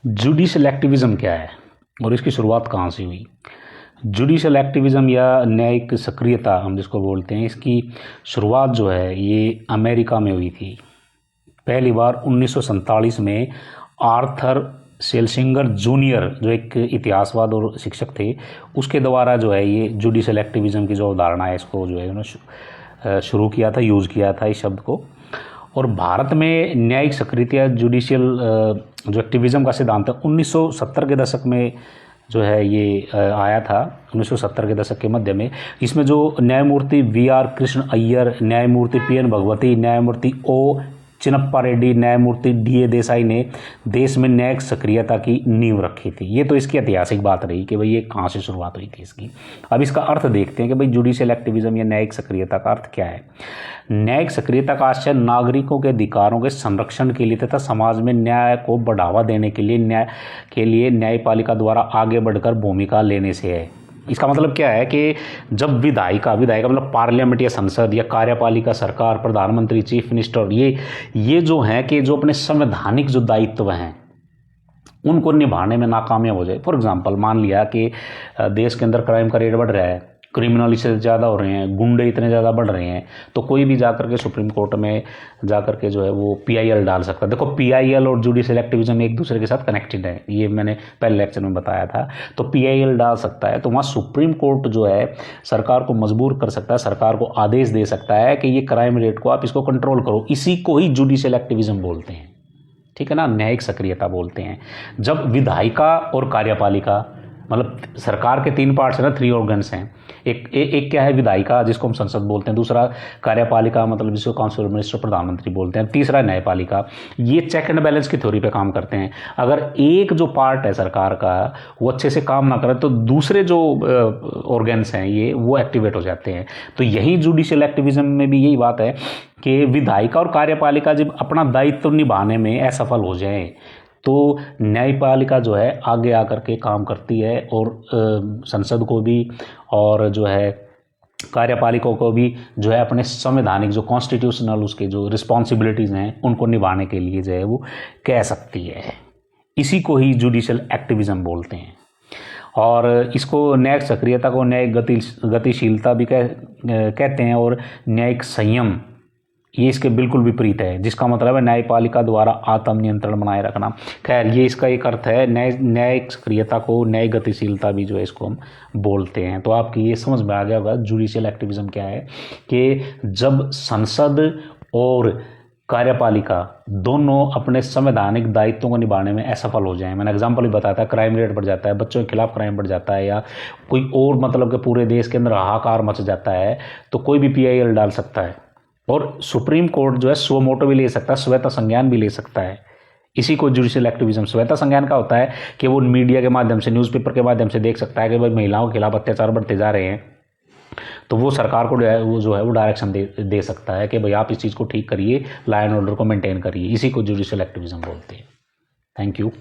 Judicial activism क्या है और इसकी शुरुआत कहाँ से हुई। जुडिशल एक्टिविज़म या न्यायिक सक्रियता हम जिसको बोलते हैं, इसकी शुरुआत जो है ये अमेरिका में हुई थी। पहली बार 1947 में आर्थर सेल्सिंगर जूनियर, जो एक इतिहासवाद और शिक्षक थे, उसके द्वारा जो है ये जुडिशल एक्टिविज़म की जो अवधारणा है इसको जो है उन्होंने शुरू किया था, यूज़ किया था इस शब्द को। और भारत में न्यायिक सक्रियता जुडिशियल जो एक्टिविज़म का सिद्धांत है 1970 के दशक में जो है ये आया था। 1970 के दशक के मध्य में इसमें जो न्यायमूर्ति वी.आर. कृष्ण अय्यर, न्यायमूर्ति पी.एन. भगवती, न्यायमूर्ति ओ. चिन्नप्पा रेड्डी, न्यायमूर्ति डी.ए. देसाई ने देश में न्यायिक सक्रियता की नींव रखी थी। ये तो इसकी ऐतिहासिक बात रही कि भाई ये कहाँ से शुरुआत हुई थी इसकी। अब इसका अर्थ देखते हैं कि भाई जुडिशियल एक्टिविज़म या न्यायिक सक्रियता का अर्थ क्या है। न्यायिक सक्रियता का आशय नागरिकों के अधिकारों के संरक्षण के लिए तथा समाज में न्याय को बढ़ावा देने के लिए न्यायपालिका द्वारा आगे बढ़कर भूमिका लेने से है। इसका मतलब क्या है कि जब विधायिका मतलब पार्लियामेंट या संसद या कार्यपालिका सरकार, प्रधानमंत्री, चीफ मिनिस्टर, ये जो हैं कि जो अपने संवैधानिक जो दायित्व हैं उनको निभाने में नाकामयाब हो जाए। फॉर एग्जांपल मान लिया कि देश के अंदर क्राइम का रेट बढ़ रहा है, क्रिमिनल इससे ज़्यादा हो रहे हैं, गुंडे इतने ज़्यादा बढ़ रहे हैं, तो कोई भी जाकर के सुप्रीम कोर्ट में जाकर के जो है वो PIL डाल सकता है। देखो PIL और जुडिशियल एक्टिविज़म एक दूसरे के साथ कनेक्टेड है, ये मैंने पहले लेक्चर में बताया था। तो PIL डाल सकता है, तो वहाँ सुप्रीम कोर्ट जो है सरकार को मजबूर कर सकता है, सरकार को आदेश दे सकता है कि ये क्राइम रेट को आप इसको कंट्रोल करो। इसी को ही जुडिशियल एक्टिविज़म बोलते हैं, ठीक है ना, न्यायिक सक्रियता बोलते हैं। जब विधायिका और कार्यपालिका मतलब सरकार के 3 पार्ट्स हैं ना, 3 ऑर्गन्स हैं। एक क्या है विधायिका जिसको हम संसद बोलते हैं, दूसरा कार्यपालिका मतलब जिसको काउंसिल मिनिस्टर प्रधानमंत्री बोलते हैं, तीसरा न्यायपालिका। ये चेक एंड बैलेंस की थ्योरी पे काम करते हैं। अगर एक जो पार्ट है सरकार का वो अच्छे से काम ना करे तो दूसरे जो ऑर्गन्स हैं वो एक्टिवेट हो जाते हैं। तो यही जुडिशियल एक्टिविज़म में भी यही बात है कि विधायिका और कार्यपालिका जब अपना दायित्व निभाने में असफल हो जाए तो न्यायपालिका जो है आगे आकर के काम करती है और संसद को भी और जो है कार्यपालिका को भी जो है अपने संवैधानिक जो कॉन्स्टिट्यूशनल उसके जो रिस्पॉन्सिबिलिटीज़ हैं उनको निभाने के लिए जो है वो कह सकती है। इसी को ही जुडिशियल एक्टिविज़म बोलते हैं। और इसको न्यायिक सक्रियता को न्यायिक गतिशीलता भी कहते हैं और न्यायिक संयम ये इसके बिल्कुल विपरीत है, जिसका मतलब है न्यायपालिका द्वारा आत्म नियंत्रण बनाए रखना। खैर ये इसका एक अर्थ है। न्यायिक सक्रियता को न्यायिक गतिशीलता भी जो है इसको हम बोलते हैं। तो आपकी ये समझ में आ गया होगा जुडिशियल एक्टिविज़म क्या है कि जब संसद और कार्यपालिका दोनों अपने संवैधानिक दायित्वों को निभाने में असफल हो जाएं। मैंने एग्जाम्पल भी बताया था, क्राइम रेट बढ़ जाता है, बच्चों के खिलाफ क्राइम बढ़ जाता है, या कोई और मतलब कि पूरे देश के अंदर हाहाकार मच जाता है, तो कोई भी PIL डाल सकता है और सुप्रीम कोर्ट जो है स्व मोटो भी ले सकता है, स्वतः संज्ञान भी ले सकता है। इसी को जुडिशियल एक्टिविज़म। स्वतः संज्ञान का होता है कि वो मीडिया के माध्यम से, न्यूज़पेपर के माध्यम से देख सकता है कि भाई महिलाओं के खिलाफ अत्याचार बढ़ते जा रहे हैं, तो वो सरकार को जो है वो डायरेक्शन दे सकता है कि भाई आप इस चीज़ को ठीक करिए, लॉ एंड ऑर्डर को मेंटेन करिए। इसी को जुडिशियल एक्टिविज़म बोलते हैं। Thank you.